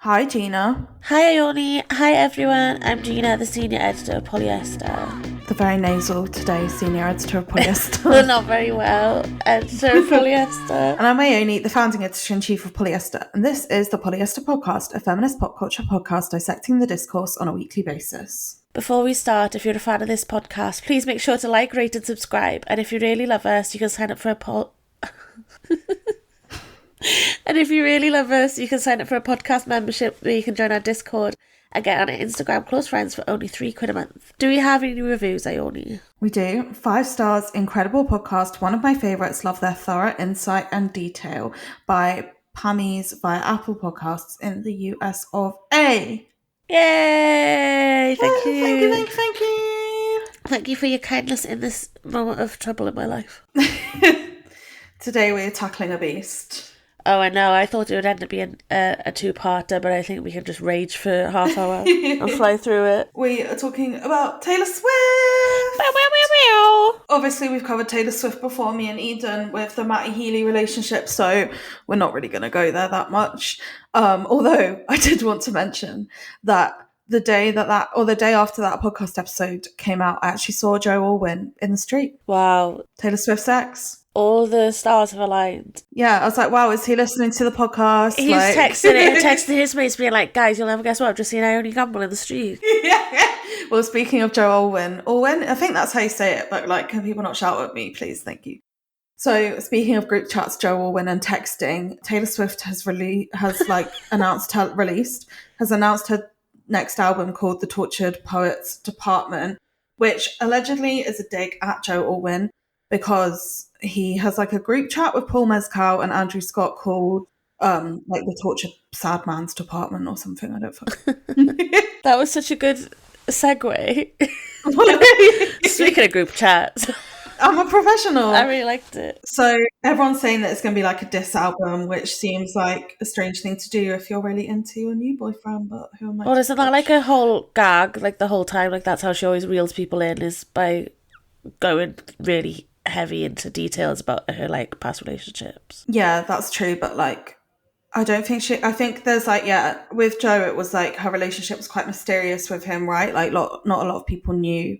Hi, Gina. Hi Ione, hi everyone. I'm Gina, the senior editor of Polyester. The very nasal today, senior editor of Well, Polyester. not very well, editor of Polyester. And I'm Ione, the founding editor-in-chief of Polyester. And this is the Polyester Podcast, a feminist pop culture podcast dissecting the discourse on a weekly basis. Before we start, if you're a fan of this podcast, please make sure to like, rate, and subscribe. And if you really love us, you can sign up for a And if you really love us, you can sign up for a podcast membership where you can join our Discord and get on our Instagram close friends for only £3 a month. Do we have any reviews, Ione? We do. 5 stars, incredible podcast. One of my favourites. Love their thorough insight and detail by Pammies via Apple Podcasts in the US of A. Yay! Thank you. Thank you. Thank you for your kindness in this moment of trouble in my life. Today we're tackling a beast. Oh, I know. I thought it would end up being a two-parter, but I think we can just rage for half hour and fly through it. We are talking about Taylor Swift. Obviously, we've covered Taylor Swift before, me and Eden, with the Matty Healy relationship, so we're not really going to go there that much. Although I did want to mention that the day after that podcast episode came out, I actually saw Joe Alwyn in the street. Wow. Taylor Swift's ex. All the stars have aligned. Yeah, I was like, wow, is he listening to the podcast? He's texting his mates being like, guys, you'll never guess what, I've just seen Ione Gamble in the street. Yeah. Well, speaking of Joe Alwyn, I think that's how you say it, but like, can people not shout at me, please? Thank you. So, speaking of group chats, Joe Alwyn and texting, Taylor Swift has announced her next album called The Tortured Poets Department, which allegedly is a dig at Joe Alwyn because he has like a group chat with Paul Mescal and Andrew Scott called like the Tortured Sad Man's Department or something. I don't fucking. That was such a good segue. Speaking of group chats, I'm a professional. I really liked it. So everyone's saying that it's going to be like a diss album, which seems like a strange thing to do if you're really into your new boyfriend, but who am I? Well, isn't that like a whole gag, like the whole time? Like that's how she always reels people in, is by going really heavy into details about her like past relationships. Yeah, that's true, but like I think there's like, yeah, with Joe it was like her relationship was quite mysterious with him, right? Like not a lot of people knew.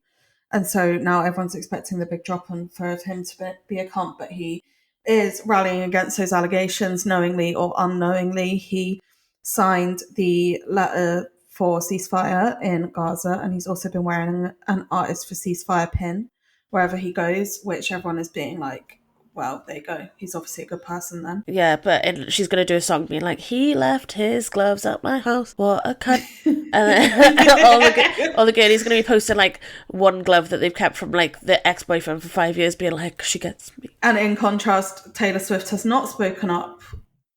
And so now everyone's expecting the big drop on for him to be a cunt, but he is rallying against those allegations knowingly or unknowingly. He signed the letter for ceasefire in Gaza, and he's also been wearing an Artist for Ceasefire pin wherever he goes, which everyone is being like, well, there you go. He's obviously a good person then. Yeah, but she's going to do a song being like, he left his gloves at my house, what a cunt. And then all the girlies going to be posting like one glove that they've kept from like the ex-boyfriend for 5 years being like, she gets me. And in contrast, Taylor Swift has not spoken up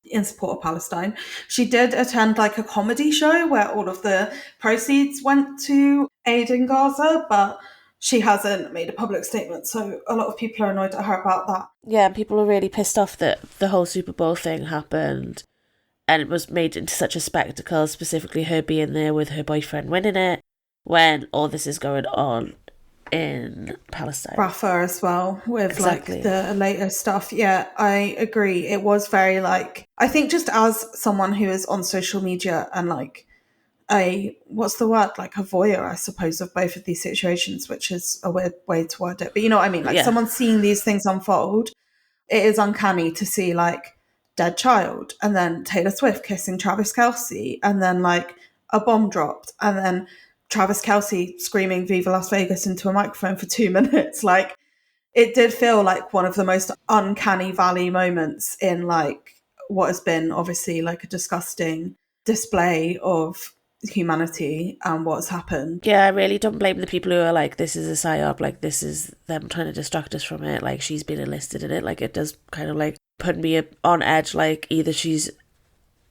in support of Palestine. She did attend like a comedy show where all of the proceeds went to aid in Gaza, but she hasn't made a public statement, so a lot of people are annoyed at her about that. Yeah, and people are really pissed off that the whole Super Bowl thing happened and it was made into such a spectacle, specifically her being there with her boyfriend winning it, when all this is going on in Palestine. Rafah as well, with like the later stuff. Yeah, I agree. It was very like, I think just as someone who is on social media and like what's the word, like a voyeur, I suppose, of both of these situations, which is a weird way to word it, but you know what I mean, like someone seeing these things unfold, it is uncanny to see like dead child and then Taylor Swift kissing Travis Kelce and then like a bomb dropped and then Travis Kelce screaming Viva Las Vegas into a microphone for 2 minutes. Like it did feel like one of the most uncanny valley moments in like what has been obviously like a disgusting display of humanity and what's happened. Yeah, I really don't blame the people who are like, this is a psyop, like this is them trying to distract us from it, like she's been enlisted in it. Like it does kind of like put me on edge, like either it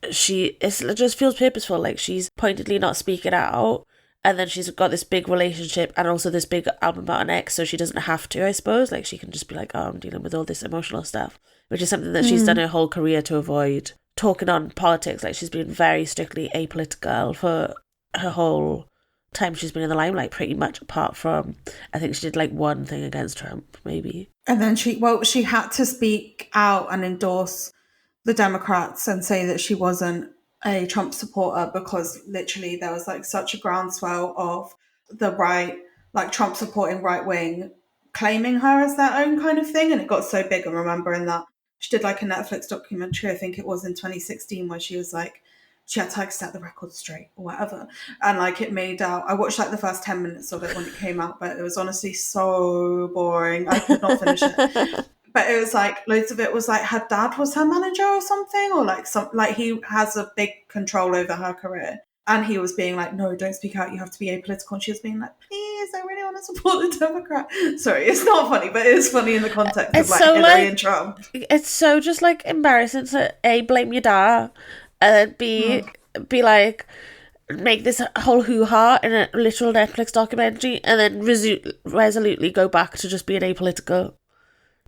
just feels purposeful, like she's pointedly not speaking out and then she's got this big relationship and also this big album about an ex, so she doesn't have to, I suppose. Like she can just be like, oh, I'm dealing with all this emotional stuff, which is something that she's done her whole career to avoid. Talking on politics, like she's been very strictly apolitical for her whole time she's been in the limelight, pretty much, apart from I think she did like one thing against Trump, maybe. And then she had to speak out and endorse the Democrats and say that she wasn't a Trump supporter, because literally there was like such a groundswell of the right, like Trump supporting right wing, claiming her as their own kind of thing. And it got so big. I'm remembering that she did like a Netflix documentary, I think it was in 2016, where she was like, she had to like set the record straight or whatever. And like it made out, I watched like the first 10 minutes of it when it came out, but it was honestly so boring. I could not finish it. But it was like loads of it was like her dad was her manager or something, or like some, like he has a big control over her career. And he was being like, no, don't speak out, you have to be apolitical. And she was being like, please, I really want to support the Democrat. Sorry, it's not funny, but it is funny in the context of like Hillary and Trump. It's so just like embarrassing to A, blame your dad, and then be like, make this whole hoo-ha in a literal Netflix documentary, and then resolutely go back to just being apolitical.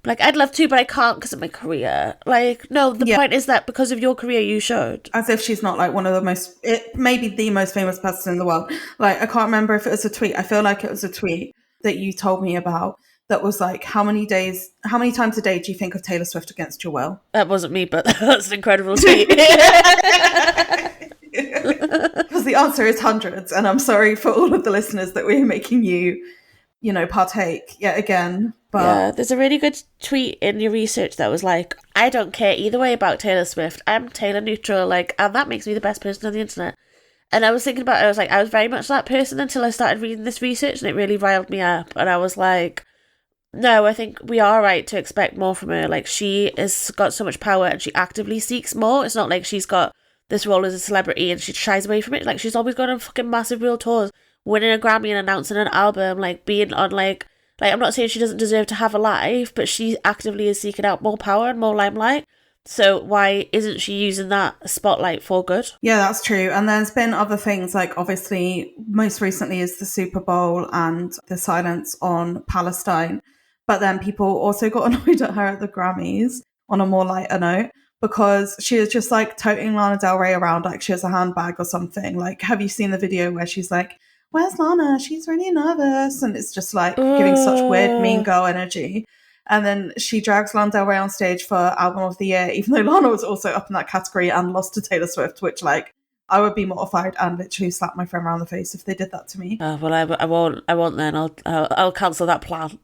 Like, I'd love to, but I can't because of my career. Like, no, the point is that because of your career, you should. As if she's not, like, one of the most, maybe the most famous person in the world. Like, I can't remember if it was a tweet. I feel like it was a tweet that you told me about that was like, how many times a day do you think of Taylor Swift against your will? That wasn't me, but that's an incredible tweet. Because the answer is hundreds. And I'm sorry for all of the listeners that we're making you partake yet again. But yeah, there's a really good tweet in your research that was like, I don't care either way about Taylor Swift. I'm Taylor neutral, like, and that makes me the best person on the internet. And I was thinking about it, I was like, I was very much that person until I started reading this research, and it really riled me up. And I was like, no, I think we are right to expect more from her. Like, she has got so much power and she actively seeks more. It's not like she's got this role as a celebrity and she shies away from it. Like, she's always gone on fucking massive world tours, winning a Grammy and announcing an album, like being on like I'm not saying she doesn't deserve to have a life, but she actively is seeking out more power and more limelight. So why isn't she using that spotlight for good? Yeah, that's true. And there's been other things, like obviously most recently is the Super Bowl and the silence on Palestine. But then people also got annoyed at her at the Grammys on a more lighter note, because she was just like toting Lana Del Rey around like she has a handbag or something. Like, have you seen the video where she's like, where's Lana? She's really nervous. And it's just like giving such weird mean girl energy. And then she drags Lana Del Rey on stage for Album of the Year, even though Lana was also up in that category and lost to Taylor Swift, which like I would be mortified and literally slap my friend around the face if they did that to me. Well, I won't then. I'll cancel that plan.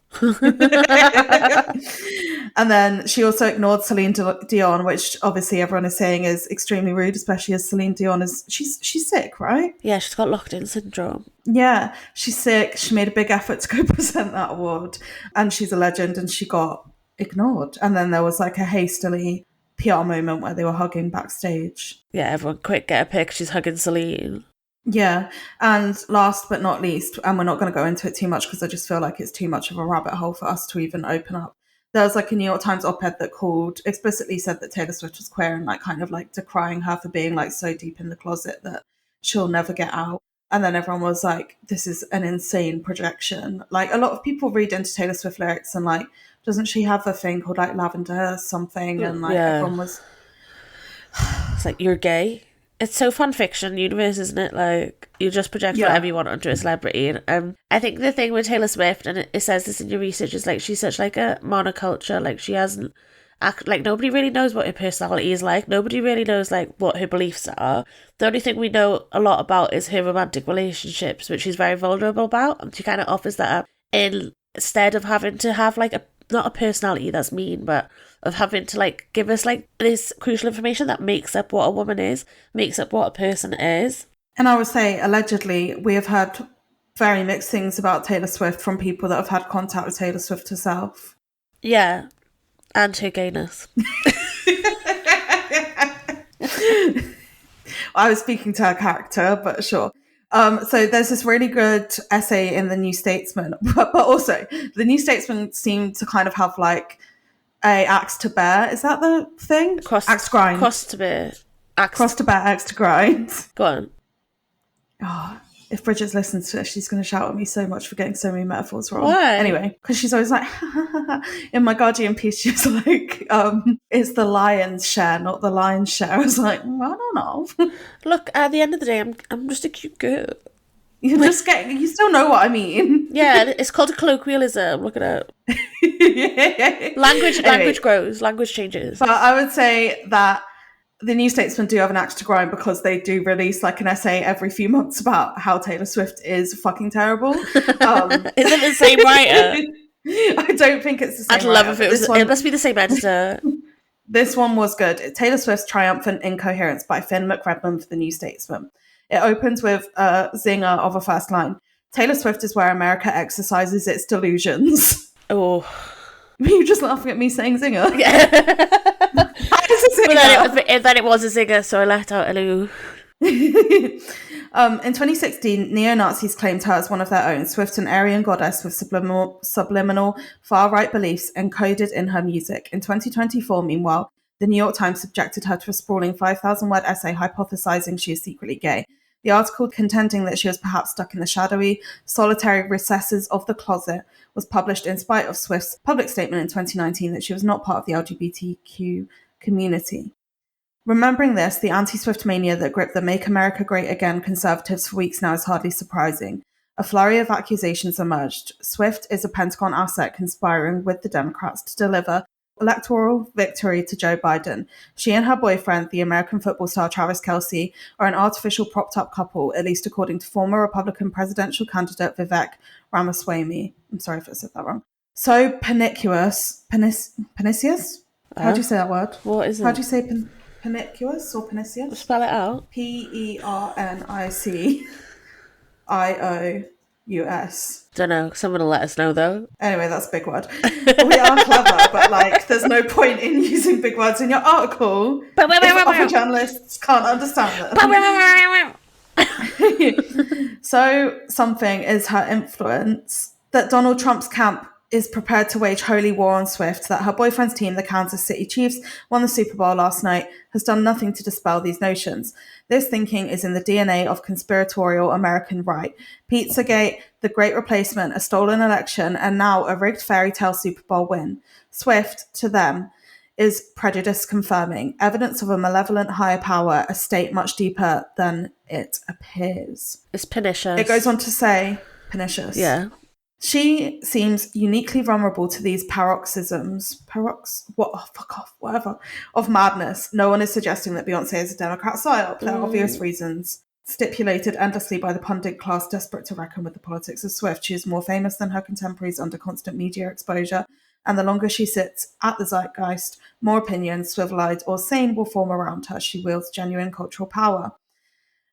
And then she also ignored Celine Dion, which obviously everyone is saying is extremely rude, especially as Celine Dion is, she's sick, right? Yeah, she's got locked-in syndrome. Yeah, she's sick. She made a big effort to go present that award, and she's a legend, and she got ignored. And then there was like a hastily PR moment where they were hugging backstage. Yeah, everyone quick get a pic. She's hugging Celine. Yeah, and last but not least, and we're not going to go into it too much because I just feel like it's too much of a rabbit hole for us to even open up. There was like a New York Times op-ed that explicitly said that Taylor Swift was queer and like kind of like decrying her for being like so deep in the closet that she'll never get out. And then everyone was like, this is an insane projection. Like, a lot of people read into Taylor Swift lyrics and like, doesn't she have a thing called like Lavender something? And like everyone was... It's like, you're gay. It's so fan fiction universe, isn't it? Like, you just project whatever you want onto a celebrity. And I think the thing with Taylor Swift, and it says this in your research, is like she's such like a monoculture. Like, she hasn't like, nobody really knows what her personality is like. Nobody really knows like what her beliefs are. The only thing we know a lot about is her romantic relationships, which she's very vulnerable about, and she kind of offers that up instead of having to have like not a personality, that's mean, but of having to like give us like this crucial information that makes up what a woman is, makes up what a person is. And I would say, allegedly, we have heard very mixed things about Taylor Swift from people that have had contact with Taylor Swift herself. Yeah, and her gayness. I was speaking to her character, but sure. So there's this really good essay in the New Statesman, but also the New Statesman seemed to kind of have like a axe to bear. Is that the thing? Axe to grind. Cross to bear. Cross to bear, axe to grind. Go on. Oh, if Bridget's listens to this, she's going to shout at me so much for getting so many metaphors wrong. Why? Anyway, because she's always like, in my Guardian piece, she's like, it's the lion's share, not the lion's share. I was like, I don't know. Look, at the end of the day, I'm just a cute girl. You still know what I mean. Yeah, it's called a colloquialism. Look it up. Language grows, language changes. But I would say that the New Statesman do have an axe to grind because they do release like an essay every few months about how Taylor Swift is fucking terrible. Is it the same writer? I don't think it's the same I'd love writer, if it was. It must be the same editor. This one was good. Taylor Swift's Triumphant Incoherence by Finn McRedmond for the New Statesman. It opens with a zinger of a first line. Taylor Swift is where America exercises its delusions. Oh. Were you just laughing at me saying zinger? Yeah. Zinger. But then it was a zinger, so I let out a loo. In 2016, neo-Nazis claimed her as one of their own, Swift, an Aryan goddess with subliminal far-right beliefs encoded in her music. In 2024, meanwhile, the New York Times subjected her to a sprawling 5,000-word essay hypothesizing she is secretly gay. The article, contending that she was perhaps stuck in the shadowy, solitary recesses of the closet, was published in spite of Swift's public statement in 2019 that she was not part of the LGBTQ community. Remembering this, the anti-Swift mania that gripped the Make America Great Again conservatives for weeks now is hardly surprising. A flurry of accusations emerged. Swift is a Pentagon asset conspiring with the Democrats to deliver electoral victory to Joe Biden. She and her boyfriend, the American football star Travis Kelce, are an artificial propped-up couple, at least according to former Republican presidential candidate Vivek Ramaswamy. I'm sorry if I said that wrong. So pernicious. How do you say that word? What is it? How do you say pernicious or pernicious? Spell it out. Pernicious. Don't know. Someone will let us know, though. Anyway, that's a big word. We are clever, but like, there's no point in using big words in your article if other journalists can't understand them. So something is her influence that Donald Trump's camp is prepared to wage holy war on Swift, that her boyfriend's team, the Kansas City Chiefs, won the Super Bowl last night, has done nothing to dispel these notions. This thinking is in the DNA of conspiratorial American right. Pizzagate, the Great Replacement, a stolen election, and now a rigged fairy tale Super Bowl win. Swift, to them, is prejudice confirming, evidence of a malevolent higher power, a state much deeper than it appears. It's pernicious. It goes on to say, pernicious. Yeah. She seems uniquely vulnerable to these paroxysms, of madness. No one is suggesting that Beyonce is a Democrat psyop. There are obvious reasons, stipulated endlessly by the pundit class desperate to reckon with the politics of Swift. She is more famous than her contemporaries under constant media exposure, and the longer she sits at the zeitgeist, more opinions, swivel-eyed or sane, will form around her. She wields genuine cultural power.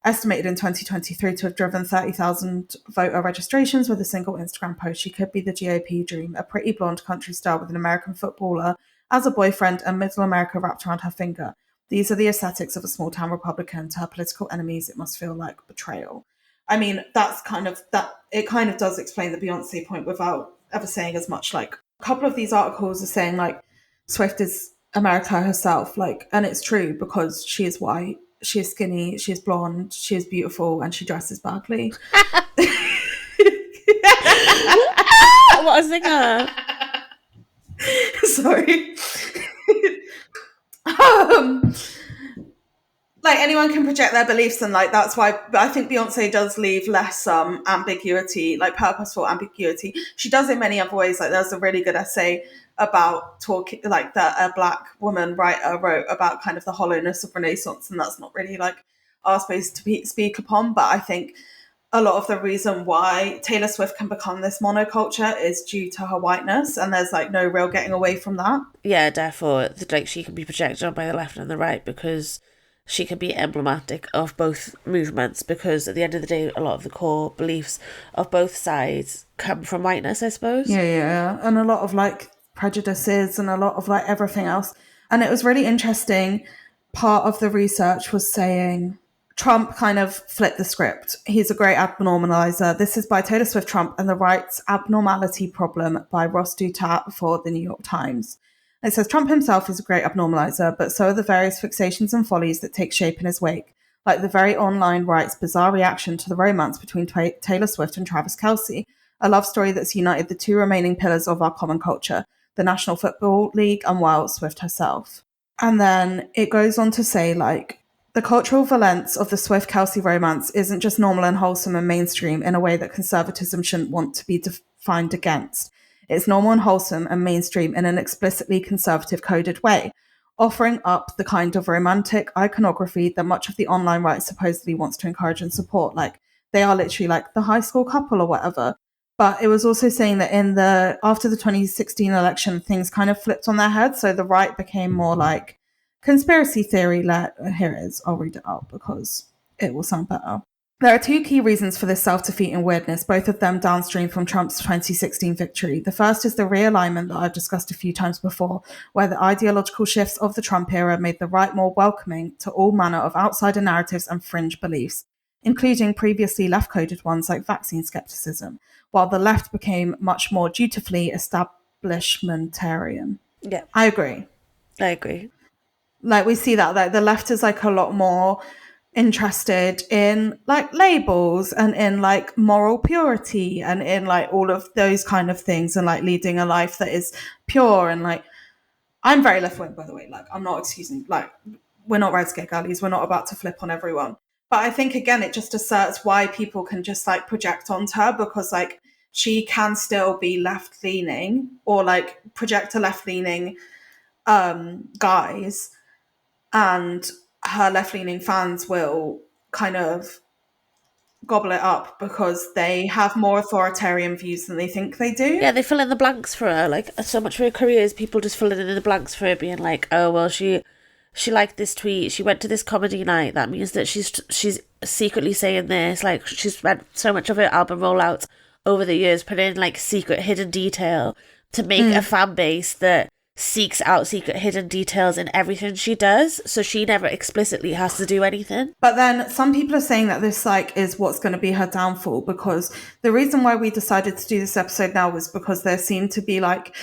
Estimated in 2023 to have driven 30,000 voter registrations with a single Instagram post, she could be the GOP dream, a pretty blonde country star with an American footballer as a boyfriend and middle America wrapped around her finger. These are the aesthetics of a small-town Republican. To her political enemies, it must feel like betrayal. I mean, that's kind of that. It kind of does explain the Beyonce point without ever saying as much. Like, a couple of these articles are saying like Swift is America herself, like, and it's true because she is white. She is skinny, she is blonde, she is beautiful, and she dresses badly. What a singer. Sorry. Like, anyone can project their beliefs, and like that's why. But I think Beyonce does leave less ambiguity, like purposeful ambiguity. She does in many other ways. Like, there's a really good essay about talking, like, that a black woman writer wrote about kind of the hollowness of Renaissance, and that's not really like our space to speak upon. But I think a lot of the reason why Taylor Swift can become this monoculture is due to her whiteness, and there's like no real getting away from that. Yeah, therefore, like, she can be projected on by the left and the right because she can be emblematic of both movements, because at the end of the day, a lot of the core beliefs of both sides come from whiteness, I suppose. Yeah. And a lot of like prejudices and a lot of like everything else. And it was really interesting. Part of the research was saying Trump kind of flipped the script. He's a great abnormalizer. This is by Taylor Swift, Trump, and the Right's Abnormality Problem by Ross Douthat for the New York Times. It says Trump himself is a great abnormalizer, but so are the various fixations and follies that take shape in his wake, like the very online right's bizarre reaction to the romance between Taylor Swift and Travis Kelce, a love story that's united the two remaining pillars of our common culture, the National Football League and Wild Swift herself. And then it goes on to say, like, the cultural valence of the Swift-Kelce romance isn't just normal and wholesome and mainstream in a way that conservatism shouldn't want to be defined against. It's normal and wholesome and mainstream in an explicitly conservative coded way. offering up the kind of romantic iconography that much of the online right supposedly wants to encourage and support. Like, they are literally like the high school couple or whatever. But it was also saying that after the 2016 election, things kind of flipped on their head. So the right became more like conspiracy theory. Here it is. I'll read it out because it will sound better. There are two key reasons for this self-defeating weirdness, both of them downstream from Trump's 2016 victory. The first is the realignment that I've discussed a few times before, where the ideological shifts of the Trump era made the right more welcoming to all manner of outsider narratives and fringe beliefs, including previously left-coded ones like vaccine skepticism, while the left became much more dutifully establishmentarian. Yeah. I agree. Like, we see that, like, the left is like a lot more interested in like labels and in like moral purity and in like all of those kind of things and like leading a life that is pure. And like, I'm very left wing, by the way. Like, I'm not excusing, like, we're not red scare galleys, we're not about to flip on everyone. But I think, again, it just asserts why people can just like project onto her, because like she can still be left leaning or like project a left leaning guise, and her left-leaning fans will kind of gobble it up because they have more authoritarian views than they think they do. Yeah, they fill in the blanks for her. Like, so much of her career is people just filling in the blanks for her, being like, oh, well, she liked this tweet, she went to this comedy night, that means that she's secretly saying this. Like, she's spent so much of her album rollouts over the years putting in like secret hidden detail to make a fan base that seeks out secret hidden details in everything she does, so she never explicitly has to do anything. But then some people are saying that this like is what's going to be her downfall, because the reason why we decided to do this episode now was because there seemed to be like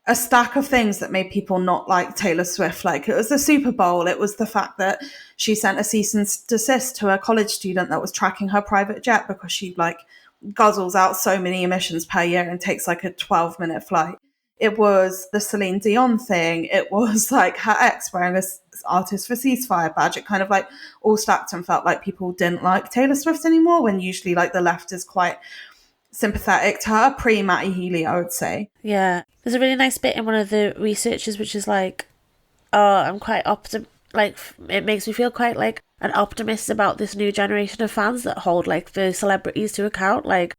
a stack of things that made people not like Taylor Swift. Like, it was the Super Bowl, it was the fact that she sent a cease and desist to a college student that was tracking her private jet because she like guzzles out so many emissions per year and takes like a 12-minute flight. It was the Celine Dion thing. It was like her ex wearing this Artist for Ceasefire badge. It kind of like all stacked and felt like people didn't like Taylor Swift anymore, when usually like the left is quite sympathetic to her, pre-Matty Healy, I would say. Yeah. There's a really nice bit in one of the researches which is like, oh, I'm quite like, it makes me feel quite like an optimist about this new generation of fans that hold like the celebrities to account. Like,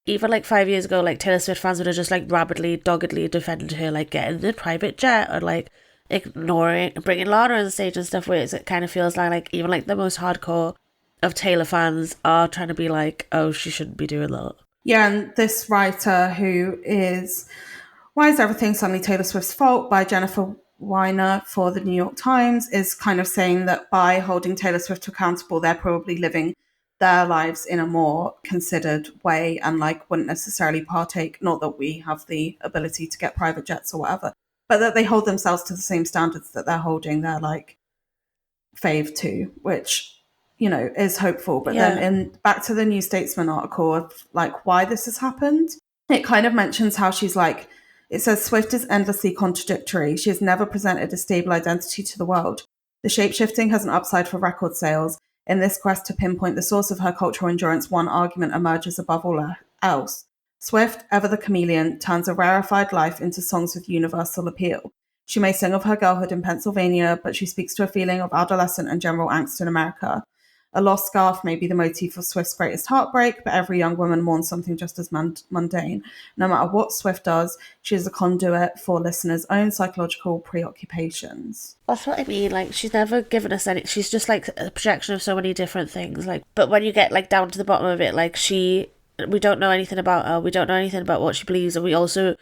even like 5 years ago, like Taylor Swift fans would have just like rabidly, doggedly defended her, like getting the private jet or like bringing Lana on the stage and stuff, where it kind of feels like even like the most hardcore of Taylor fans are trying to be like, oh, she shouldn't be doing that. Yeah, and this writer who is Why Is Everything Suddenly Taylor Swift's Fault by Jennifer Weiner for the New York Times is kind of saying that by holding Taylor Swift accountable, they're probably living their lives in a more considered way and like wouldn't necessarily partake, not that we have the ability to get private jets or whatever, but that they hold themselves to the same standards that they're holding their like fave to, which, you know, is hopeful. But then back to the New Statesman article of like why this has happened, it kind of mentions how she's like, it says Swift is endlessly contradictory. She has never presented a stable identity to the world. The shape-shifting has an upside for record sales. In this quest to pinpoint the source of her cultural endurance, one argument emerges above all else. Swift, ever the chameleon, turns a rarefied life into songs with universal appeal. She may sing of her girlhood in Pennsylvania, but she speaks to a feeling of adolescent and general angst in America. A lost scarf may be the motif of Swift's greatest heartbreak, but every young woman mourns something just as mundane. No matter what Swift does, she is a conduit for listeners' own psychological preoccupations. That's what I mean. Like, she's never given us any. She's just like a projection of so many different things. Like, but when you get like down to the bottom of it, like we don't know anything about her. We don't know anything about what she believes, and we also,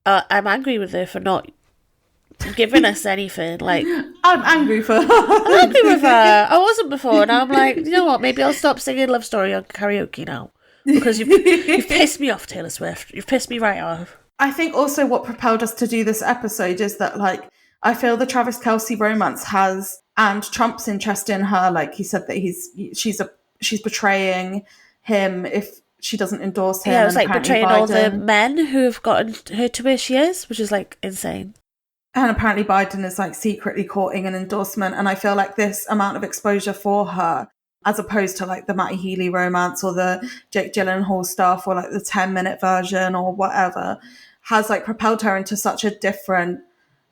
I'm angry with her for not giving us anything. Like, I'm angry with her. I wasn't before. Now I'm like, you know what? Maybe I'll stop singing Love Story on karaoke now, because you've pissed me off, Taylor Swift. You've pissed me right off. I think also what propelled us to do this episode is that, like, I feel the Travis Kelce romance has, and Trump's interest in her, like he said that she's betraying him if she doesn't endorse him. Yeah, it was like betraying all the men who have gotten her to where she is, which is like insane. And apparently Biden is like secretly courting an endorsement. And I feel like this amount of exposure for her, as opposed to like the Matty Healy romance or the Jake Gyllenhaal stuff or like the 10-minute version or whatever, has like propelled her into such a different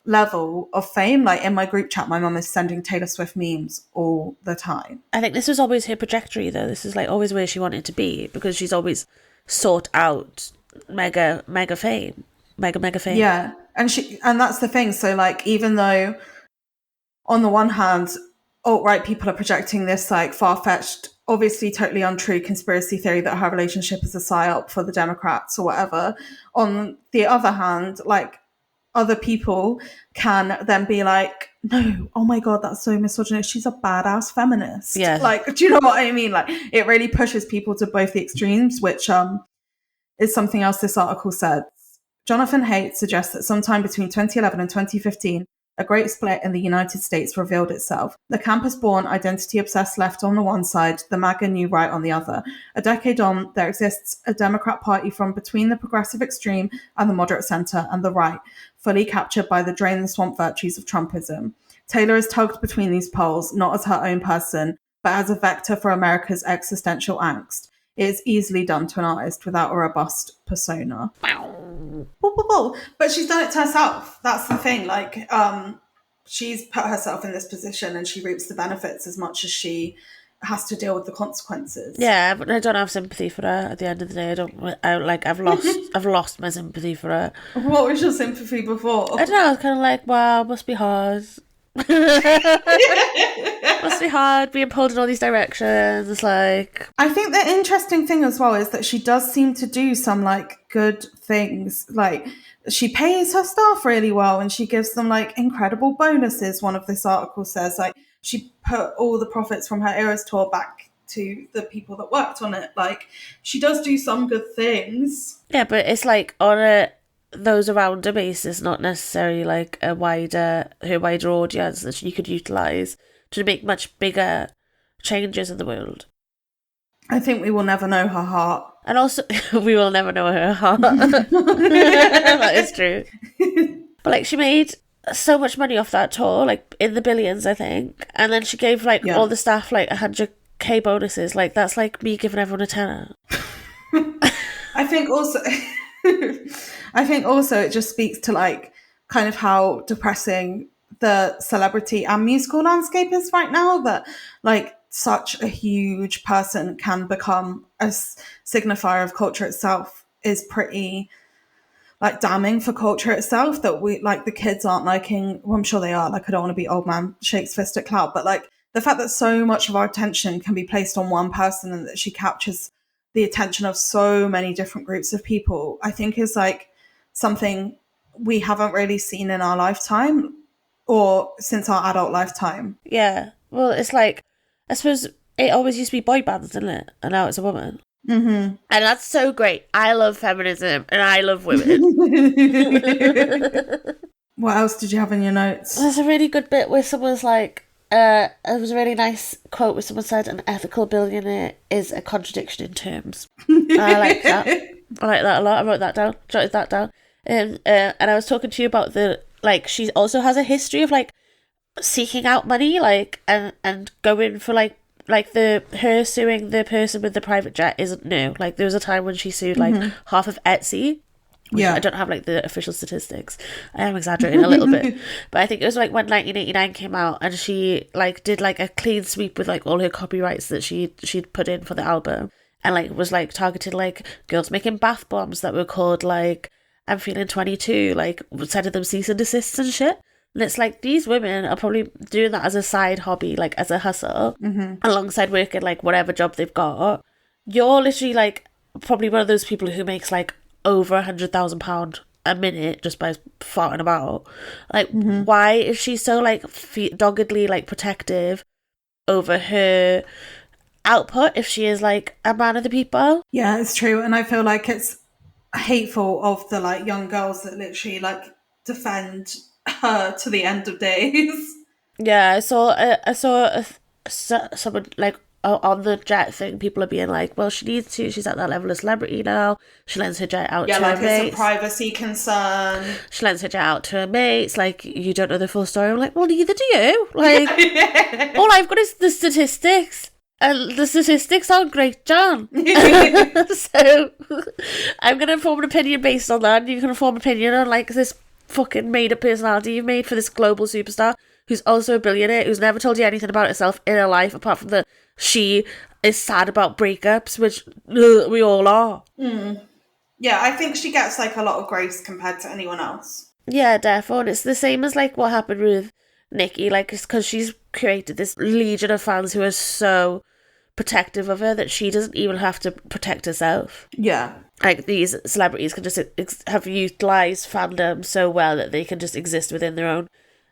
level of fame. Like in my group chat, my mum is sending Taylor Swift memes all the time. I think this was always her trajectory, though. This is like always where she wanted to be, because she's always sought out mega fame. Mega fame. Yeah. And that's the thing. So like, even though on the one hand, alt-right people are projecting this like far-fetched, obviously totally untrue conspiracy theory that her relationship is a psyop for the Democrats or whatever. On the other hand, like, other people can then be like, no, oh my God, that's so misogynist. She's a badass feminist. Yeah. Like, do you know what I mean? Like, it really pushes people to both the extremes, which is something else this article said. Jonathan Haidt suggests that sometime between 2011 and 2015, a great split in the United States revealed itself. The campus-born, identity-obsessed left on the one side, the MAGA new right on the other. A decade on, there exists a Democrat Party from between the progressive extreme and the moderate centre and the right, fully captured by the drain the swamp virtues of Trumpism. Taylor is tugged between these poles, not as her own person, but as a vector for America's existential angst. It is easily done to an artist without a robust persona. But she's done it to herself. That's the thing. Like, she's put herself in this position and she reaps the benefits as much as she has to deal with the consequences. Yeah, but I don't have sympathy for her at the end of the day. I've lost my sympathy for her. What was your sympathy before? I don't know, I was kind of like, wow, must be hard. Must be hard being pulled in all these directions. It's like, I think the interesting thing as well is that she does seem to do some like good things. Like, she pays her staff really well and she gives them like incredible bonuses. One of this article says like she put all the profits from her Eras tour back to the people that worked on it. Like, she does do some good things. Yeah, but it's like on those around her basis, not necessarily like her wider audience that she could utilise to make much bigger changes in the world. I think we will never know her heart. And also, we will never know her heart. That is true. But like, she made so much money off that tour, like in the billions, I think. And then she gave like all the staff like 100k bonuses. Like, that's like me giving everyone a tenner. I think also it just speaks to like kind of how depressing the celebrity and musical landscape is right now, that like such a huge person can become a signifier of culture itself is pretty like damning for culture itself, that we like the kids aren't liking, well, I'm sure they are, like, I don't want to be old man shakes fist at cloud, but like the fact that so much of our attention can be placed on one person and that she captures the attention of so many different groups of people, I think is like something we haven't really seen in our lifetime or since our adult lifetime. Yeah. Well, it's like, I suppose it always used to be boy bands, didn't it? And now it's a woman. Mm-hmm. And that's so great. I love feminism and I love women. What else did you have in your notes? There's a really good bit where someone's like, it was a really nice quote where someone said, an ethical billionaire is a contradiction in terms. I like that. I like that a lot. I wrote that down, jotted that down. And I was talking to you about she also has a history of like seeking out money, like, and going for her suing the person with the private jet isn't new. Like, there was a time when she sued like half of Etsy. Yeah, I don't have like the official statistics. I am exaggerating a little bit, but I think it was like when 1989 came out, and she like did like a clean sweep with like all her copyrights that she'd put in for the album, and like was like targeted like girls making bath bombs that were called like I'm Feeling 22, like sending them cease and desists and shit. And it's like, these women are probably doing that as a side hobby, like as a hustle, alongside working like whatever job they've got. You're literally like probably one of those people who makes like over £100,000 a minute just by farting about. Like, why is she so like doggedly like protective over her output if she is like a man of the people? Yeah, it's true. And I feel like it's hateful of the like young girls that literally like defend her to the end of days. Yeah, I saw someone like on the jet thing, people are being like, well, she's at that level of celebrity now, she lends her jet out to her mates. Yeah, like it's a privacy concern. She lends her jet out to her mates, like, you don't know the full story. I'm like, well, neither do you. Like, all I've got is the statistics, and the statistics aren't great, John. So I'm going to form an opinion based on that, and you can form an opinion on, like, this fucking made up personality you've made for this global superstar who's also a billionaire, who's never told you anything about herself in her life apart from that she is sad about breakups, which we all are. Yeah, I think she gets like a lot of grace compared to anyone else. Yeah, definitely. And it's the same as like what happened with Nikki, like it's because she's created this legion of fans who are so protective of her that she doesn't even have to protect herself. Yeah. Like these celebrities can just have utilised fandom so well that they can just exist within their own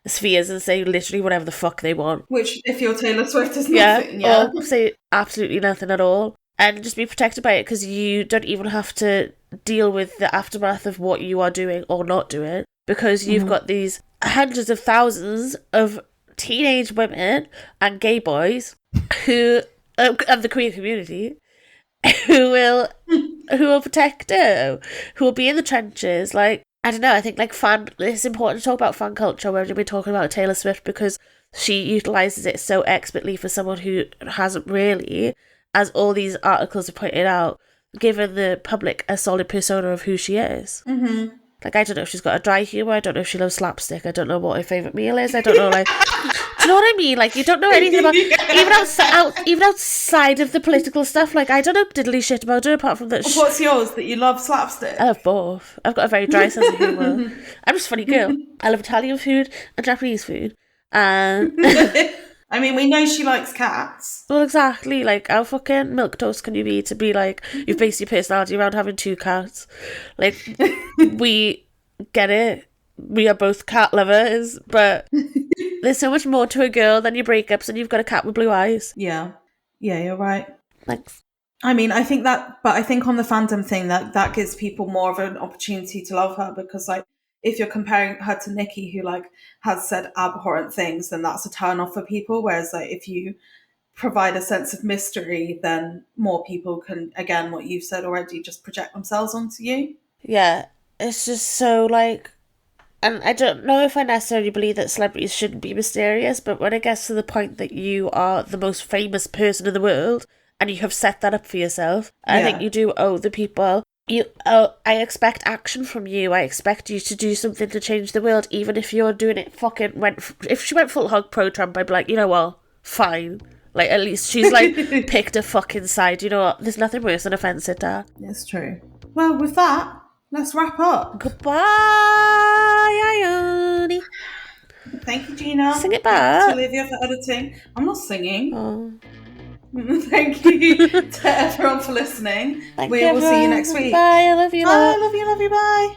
spheres and say literally whatever the fuck they want. Which, if you're Taylor Swift, is nothing. Yeah. Or say absolutely nothing at all. And just be protected by it because you don't even have to deal with the aftermath of what you are doing or not doing, because you've got these hundreds of thousands of teenage women and gay boys who, and the queer community, who will protect her, who will be in the trenches. Like, I don't know, I think like it's important to talk about fan culture when we're talking about Taylor Swift, because she utilises it so expertly for someone who hasn't really, as all these articles have pointed out, given the public a solid persona of who she is. Mm-hmm. Like, I don't know if she's got a dry humour, I don't know if she loves slapstick, I don't know what her favourite meal is, I don't know, like, do you know what I mean? Like, you don't know anything about, even outside of the political stuff, like, I don't know diddly shit about her, apart from that. What's yours, that you love slapstick? I love both. I've got a very dry sense of humour. I'm just a funny girl. I love Italian food and Japanese food. And I mean, we know she likes cats. Well, exactly. Like, how fucking milquetoast can you be to be like, you've based your personality around having 2 cats? Like, we get it. We are both cat lovers, but there's so much more to a girl than your breakups and you've got a cat with blue eyes. Yeah. Yeah, you're right. Thanks. I mean, I think on the fandom thing, that gives people more of an opportunity to love her, because like, if you're comparing her to Nikki, who like has said abhorrent things, then that's a turn off for people. Whereas like, if you provide a sense of mystery, then more people can, again, what you've said already, just project themselves onto you. Yeah, it's just so like, and I don't know if I necessarily believe that celebrities shouldn't be mysterious, but when it gets to the point that you are the most famous person in the world and you have set that up for yourself, I think you do owe the people. I expect action from you. I expect you to do something to change the world, even if you're doing it if she went full hog pro-Trump, I'd be like, you know what, fine. Like, at least she's like picked a fucking side. You know what, there's nothing worse than a fence sitter. It's true. Well, with that, let's wrap up. Goodbye, Ione. Thank you, Gina. Sing it back. To Olivia for editing. I'm not singing. Oh. Thank you to everyone for listening. We will see you next week. Bye, I love you. Bye, I love you, bye.